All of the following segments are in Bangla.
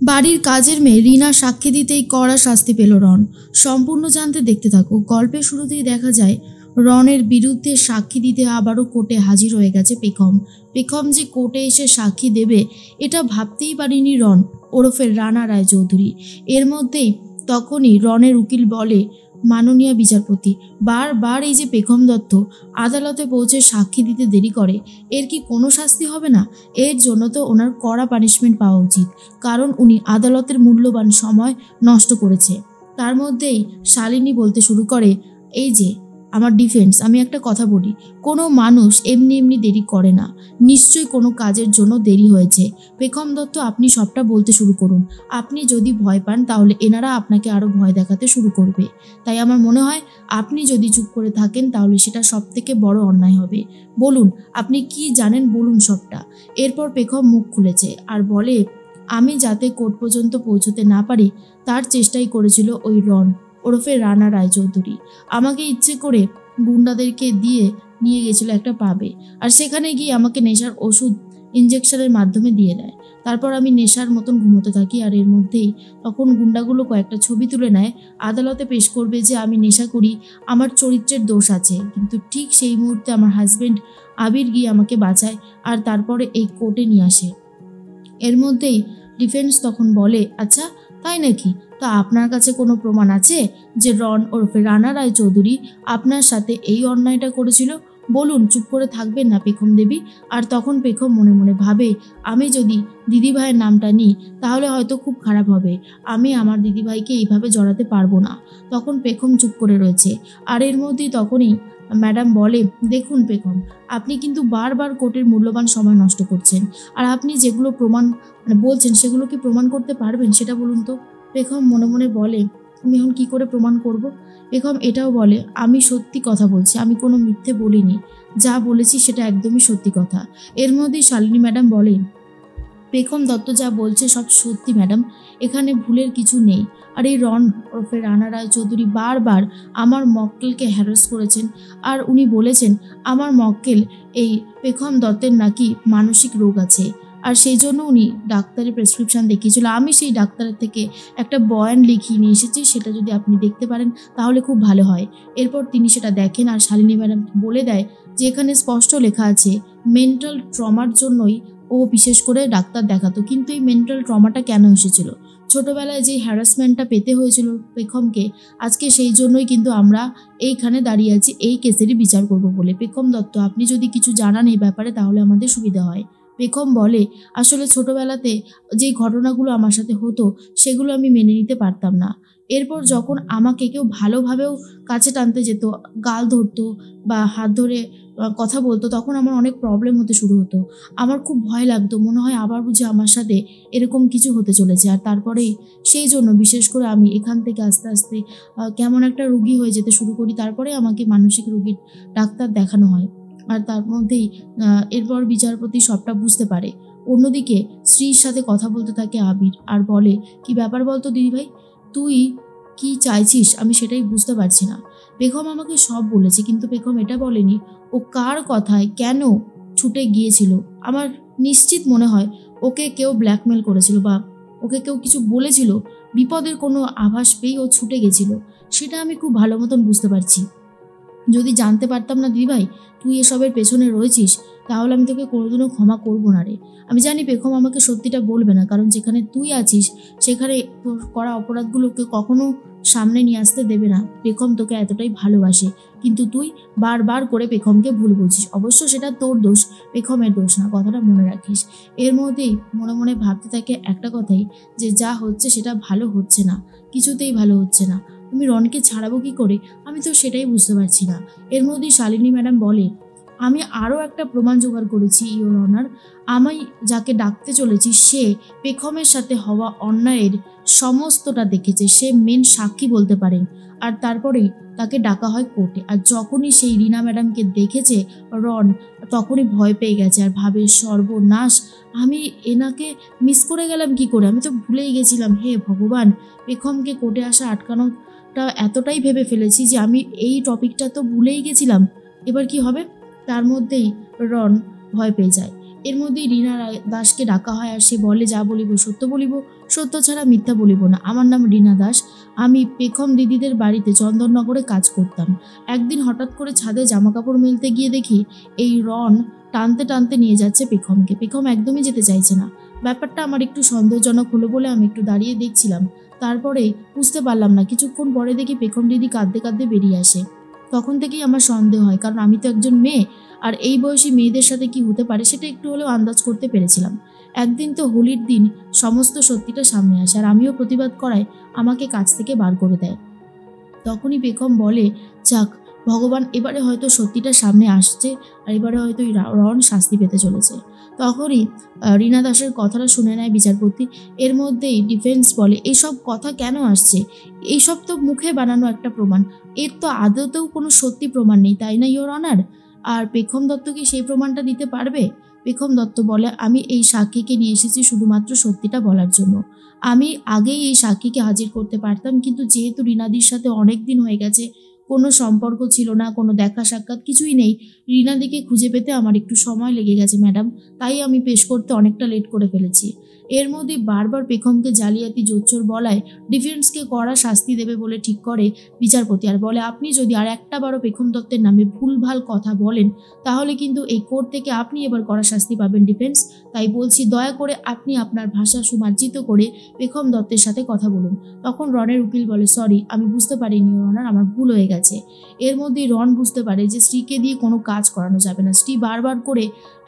বাড়ির কাজের মেয়ে রিনা সাক্ষী দিতেই কড়া শাস্তি পেল রন। সম্পূর্ণ জানতে দেখতে থাকো। গল্পের শুরুতেই দেখা যায় রনের বিরুদ্ধে সাক্ষী দিতে আবারও কোর্টে হাজির হয়ে গেছে পেখম। পেখম যে কোর্টে এসে সাক্ষী দেবে এটা ভাবতেই পারেনি রন ওরফে রানা রায়চৌধুরী। এর মধ্যেই তখনই রনের উকিল বলে, মাননীয় বিচারপতি, বারবার এই যে পেখম দত্ত আদালতে পৌঁছে সাক্ষী দিতে দেরি করে, এর কি কোনো শাস্তি হবে না? এর জন্য তো ওনার কড়া পানিশমেন্ট পাওয়া উচিত, কারণ উনি আদালতের মূল্যবান সময় নষ্ট করেছে। তার মধ্যেই শালিনী বলতে শুরু করে, এই যে আমার ডিফেন্স, আমি একটা কথা বলি, কোনো মানুষ এমনি এমনি দেরি করে না, নিশ্চয়ই কোনো কাজের জন্য দেরি হয়েছে। পেখম দত্ত, আপনি সবটা বলতে শুরু করুন। আপনি যদি ভয় পান তাহলে এনারা আপনাকে আরও ভয় দেখাতে শুরু করবে। তাই আমার মনে হয় আপনি যদি চুপ করে থাকেন তাহলে সেটা সবথেকে বড় অন্যায় হবে। বলুন, আপনি কি জানেন, বলুন সবটা। এরপর পেখম মুখ খুলেছে আর বলে, আমি যাতে কোর্ট পর্যন্ত পৌঁছতে না পারি তার চেষ্টাই করেছিল ওই রন ওরফে রানা রায়চৌধুরী। আমাকে ইচ্ছে করে গুন্ডাদেরকে দিয়ে নিয়ে গেছিল একটা পাবে, আর সেখানে গিয়ে আমাকে নেশার ওষুধ ইঞ্জেকশনের মাধ্যমে দিয়ে দেয়। তারপর আমি নেশার মতন ঘুমোতে থাকি, আর এর মধ্যেই তখন গুন্ডাগুলো কয়েকটা ছবি তুলে নেয়, আদালতে পেশ করবে যে আমি নেশা করি, আমার চরিত্রের দোষ আছে। কিন্তু ঠিক সেই মুহূর্তে আমার হাজব্যান্ড আবির গিয়ে আমাকে বাঁচায় আর তারপরে এই কোর্টে নিয়ে আসে। এর মধ্যেই ডিফেন্স তখন বলে, আচ্ছা তাই নাকি, তা আপনার কাছে কোনো প্রমাণ আছে যে রন ওরফে রানা রায়চৌধুরী আপনার সাথে এই অন্যায়টা করেছিল? বলুন, চুপ করে থাকবেন না পেখম দেবী। আর তখন পেখম মনে মনে ভাবে, আমি যদি দিদিভাইয়ের নামটা নিই তাহলে হয়তো খুব খারাপ হবে, আমি আমার দিদিভাইকে এইভাবে জড়াতে পারবো না। তখন পেখম চুপ করে রয়েছে। আর এর মধ্যেই তখনই ম্যাডাম বলে, দেখুন পেখম, আপনি কিন্তু বারবার কোর্টের মূল্যবান সময় নষ্ট করছেন, আর আপনি যেগুলো প্রমাণ বলছেন সেগুলো কি প্রমাণ করতে পারবেন সেটা বলুন তো। পেখম মনে মনে বলে, আমি এখন কী করে প্রমাণ করব? পেখম এটাও বলে, আমি সত্যি কথা বলছি, আমি কোনো মিথ্যে বলিনি, যা বলেছি সেটা একদমই সত্যি কথা। এর মধ্যেই শালিনী ম্যাডাম বলে, পেখম দত্ত যা বলছে সব সত্যি ম্যাডাম, এখানে ভুলের কিছু নেই। আর এই রন ওরফে রানা রায়চৌধুরী বারবার আমার মক্কেলকে হ্যারাস করেছেন, আর উনি বলেছেন আমার মক্কেল এই পেখম দত্তের নাকি মানসিক রোগ আছে, আর সেই জন্য উনি ডাক্তারের প্রেসক্রিপশান দেখিয়েছিল। আমি সেই ডাক্তারের থেকে একটা বয়ান লিখিয়ে নিয়ে এসেছি, সেটা যদি আপনি দেখতে পারেন তাহলে খুব ভালো হয়। এরপর তিনি সেটা দেখেন আর শালিনী ম্যাডাম বলে দেয় যে এখানে স্পষ্ট লেখা আছে মেন্টাল ট্রমার জন্যই ও বিশেষ করে ডাক্তার দেখাতো। কিন্তু এই মেন্টাল ট্রমাটা কেন এসেছিল? ছোটোবেলায় যে হ্যারাসমেন্টটা পেতে হয়েছিল পেখমকে, আজকে সেই জন্যই কিন্তু আমরা এইখানে দাঁড়িয়ে আছি এই কেসেরই বিচার করব বলে। পেখম দত্ত, আপনি যদি কিছু জানান এই ব্যাপারে তাহলে আমাদের সুবিধা হয়। পেখম বলে, আসলে ছোটোবেলাতে যেই ঘটনাগুলো আমার সাথে হতো সেগুলো আমি মেনে নিতে পারতাম না। এরপর যখন আমাকে কেউ ভালোভাবেও কাছে টানতে যেত, গাল ধরতো বা হাত ধরে কথা বলতো, তখন আমার অনেক প্রবলেম হতে শুরু হতো। আমার খুব ভয় লাগতো, মনে হয় আবার বুঝি আমার সাথে এরকম কিছু হতে চলেছে। আর তারপরেই সেই জন্য বিশেষ করে আমি এখান থেকে আস্তে আস্তে কেমন একটা রুগী হয়ে যেতে শুরু করি, তারপরে আমাকে মানসিক রোগীর ডাক্তার দেখানো হয়। আর তার মধ্যেই এরপর বিচারপতি সবটা বুঝতে পারে। অন্যদিকে স্ত্রীর সাথে কথা বলতে থাকে আবির আর বলে, কি ব্যাপার বলতো দিদিভাই, তুই কি চাইছিস আমি সেটাই বুঝতে পারছি না। পেখম আমাকে সব বলেছে, কিন্তু পেখম এটা বলেনি ও কার কথায় কেন ছুটে গিয়েছিল। আমার নিশ্চিত মনে হয় ওকে কেউ ব্ল্যাকমেল করেছিল বা ওকে কেউ কিছু বলেছিল, বিপদের কোনো আভাস পেয়েই ও ছুটে গেছিল। সেটা আমি খুব ভালো মতন বুঝতে পারছি। যদি জানতে পারতাম না দিদিভাই তুই এসবের পেছনে রয়েছিস, তাহলে আমি তোকে কোনোদিনও ক্ষমা করবো না রে। আমি জানি পেখম আমাকে সত্যিটা বলবে না, কারণ যেখানে তুই আছিস সেখানে তোর করা অপরাধগুলোকে কখনো সামনে নিয়ে আসতে দেবে না। পেখম তোকে এতটাই ভালোবাসে, কিন্তু তুই বারবার করে পেখমকে ভুল বলছিস। অবশ্য সেটা তোর দোষ, পেখমের দোষ না, কথাটা মনে রাখিস। এর মধ্যেই মনে মনে ভাবতে থাকে একটা কথাই, যে যা হচ্ছে সেটা ভালো হচ্ছে না, কিছুতেই ভালো হচ্ছে না। আমি রনকে ছাড়াবো কি করে, আমি তো সেটাই বুঝতে পারছি না। এর মধ্যেই শালিনী ম্যাডাম বলে, আমি আরও একটা প্রমাণ জোগাড় করেছি ইওর অনার। আমি যাকে ডাকতে চলেছি সে পেখমের সাথে হওয়া অন্যায়ের সমস্তটা দেখেছে, সে মেন সাক্ষী বলতে পারেন। আর তারপরেই তাকে ডাকা হয় কোর্টে। আর যখনই সেই রিনা ম্যাডামকে দেখেছে রন, তখনই ভয় পেয়ে গেছে আর ভাবে, সর্বনাশ, আমি এনাকে মিস করে গেলাম কি করে, আমি তো ভুলেই গেছিলাম। হে ভগবান, পেখমকে কোর্টে আসা আটকানোটা এতটাই ভেবে ফেলেছি যে আমি এই টপিকটা তো ভুলেই গেছিলাম, এবার কি হবে। তার মধ্যেই রন ভয় পেয়ে যায়। এর মধ্যেই রীনা দাসকে ডাকা হয় আর সে বলে, যা বলিব সত্য বলিব, সত্য ছাড়া মিথ্যা বলিব না। আমার নাম রীনা দাস, আমি পেখম দিদিদের বাড়িতে চন্দননগরে কাজ করতাম। একদিন হঠাৎ করে ছাদে জামাকাপড় মেলতে গিয়ে দেখি এই রন টানতে টানতে নিয়ে যাচ্ছে পেখমকে। পেখম একদমই যেতে চাইছে না। ব্যাপারটা আমার একটু সন্দেহজনক হলো বলে আমি একটু দাঁড়িয়ে দেখছিলাম। তারপরে বুঝতে পারলাম না, কিছুক্ষণ পরে দেখি পেখম দিদি কাঁদতে কাঁদতে বেরিয়ে আসে। তখন থেকেই আমার সন্দেহ হয়, কারণ আমি তো একজন মেয়ে, আর এই বয়সী মেয়েদের সাথে কি হতে পারে সেটা একটু হলেও আন্দাজ করতে পেরেছিলাম। একদিন তো হোলির দিন সমস্ত সত্যিটা সামনে আসে, আর আমিও প্রতিবাদ করায় আমাকে কাজ থেকে বার করে দেয়। তখনই পেখম বলে, যাক ভগবান, এবারে হয়তো সত্যিটা সামনে আসছে, আর এবারে হয়তো রন শাস্তি পেতে চলেছে। তখনই রীনা দাসের কথাটা শুনে নেয় বিচারপতি। এর মধ্যেই ডিফেন্স বলে, এইসব কথা কেন আসছে? এইসব তো মুখে বানানো একটা প্রমাণ, এর তো আদতেও কোনো সত্যি প্রমাণ নেই, তাই না ইওর অনার? আর পেখম দত্ত কি সেই প্রমাণটা দিতে পারবে? পেখম দত্ত বলে, আমি এই সাক্ষীকে নিয়ে এসেছি শুধুমাত্র সত্যিটা বলার জন্য। আমি আগেই এই সাক্ষীকে হাজির করতে পারতাম, কিন্তু যেহেতু রীনাদির সাথে অনেক দিন হয়ে গেছে, কোনো সম্পর্ক ছিল না, কোনো দেখা সাক্ষাৎ কিছুই নেই, রীনাদিকে খুঁজে পেতে আমার একটু সময় লেগে গেছে ম্যাডাম, তাই আমি পেশ করতে অনেকটা লেট করে ফেলেছি। এর মধ্যে বারবার পেখমকে জালিয়াতি জোচ্চোর বলায় ডিফেন্সকে কড়া শাস্তি দেবে বলে ঠিক করে বিচারপতি, আর বলে, আপনি যদি আর একটা বারও পেখম দত্তের নামে ভুলভাল কথা বলেন তাহলে কিন্তু এই কোর্ট থেকে আপনি এবার কড়া শাস্তি পাবেন ডিফেন্স। তাই বলছি, দয়া করে আপনি আপনার ভাষা সুমার্জিত করে পেখম দত্তের সাথে কথা বলুন। তখন রনের উকিল বলে, সরি, আমি বুঝতে পারিনি ইওর অনার, আমার ভুল হয়ে গেছে। এর মধ্যেই রন বুঝতে পারে যে স্ত্রীকে দিয়ে কোনো কাজ করানো যাবে না। স্ত্রী বারবার করে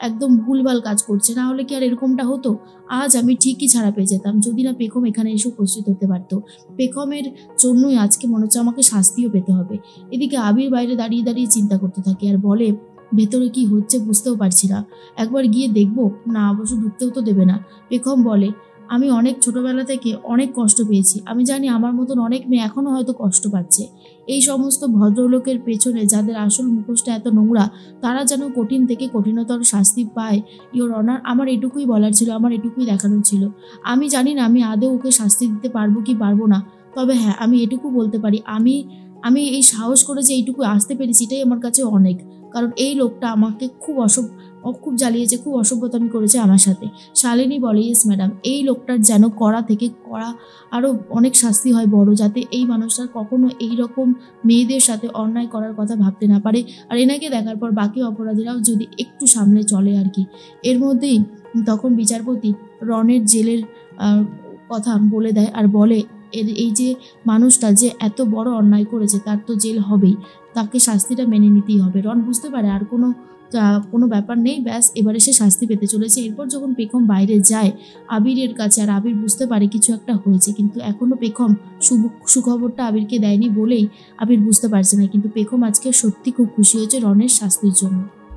একদম ভুলভাল কাজ করছে, না হলে কি আর এরকমটা হতো? আজ আমি ঠিকই ছাড়া পেয়ে যেতাম যদি না পেখম এখানে এসে উপস্থিত হতে পারতো। পেখমের জন্যই আজকে মনে হচ্ছে আমাকে শাস্তিও পেতে হবে। এদিকে আবির বাইরে দাঁড়িয়ে দাঁড়িয়ে চিন্তা করতে থাকে আর বলে, ভেতরে কি হচ্ছে বুঝতেও পারছি না, একবার গিয়ে দেখবো? না, অবশ্য ঢুকতেও তো দেবে না। পেখম বলে, আমি অনেক ছোটবেলা থেকে অনেক কষ্ট পেয়েছি, আমি জানি আমার মতন অনেক মেয়ে এখনো হয়তো কষ্ট পাচ্ছে। এই সমস্ত ভদ্রলোকের পেছনে যাদের আসল মুখোশটা এত নোংরা, তারা যেন কঠিন থেকে কঠিনতর শাস্তি পায়। ইওর অনার, আমার এটুকুই বলার ছিল, আমার এটুকুই দেখানোর ছিল। আমি জানি না আমি আদৌ ওকে শাস্তি দিতে পারবো কি পারবো না, তবে হ্যাঁ, আমি এটুকু বলতে পারি, আমি এই সাহস করে যে এইটুকু আসতে পেরেছি এটাই আমার কাছে অনেক। কারণ এই লোকটা আমাকে খুব জ্বালিয়েছে, খুব অসভ্যতামি করেছে আমার সাথে। শালিনী বলে, ইয়েস ম্যাডাম, এই লোকটার যেন কড়া থেকে কড়া আরও অনেক শাস্তি হয় বড়, যাতে এই মানুষটার কখনো এই রকম মেয়েদের সাথে অন্যায় করার কথা ভাবতে না পারে, আর এনাকে দেখার পর বাকি অপরাধীরাও যদি একটু সামনে চলে আর কি। এর মধ্যেই তখন বিচারপতি রনের জেলের কথা বলে দেয় আর বলে, এই যে মানুষটা যে এত বড় অন্যায় করেছে তার তো জেল হবেই, তাকে শাস্তিটা মেনে নিতেই হবে। রন বুঝতে পারে আর কোনো ব্যাপার নেই, ব্যাস এবারে সে শাস্তি পেতে চলেছে। এরপর যখন পেখম বাইরে যায় আবিরের কাছে, আর আবির বুঝতে পারে কিছু একটা হয়েছে, কিন্তু এখনও পেখম সুখবরটা আবিরকে দেয়নি বলেই আবির বুঝতে পারছে না, কিন্তু পেখম আজকে সত্যি খুব খুশি হয়েছে রনের শাস্তির জন্য।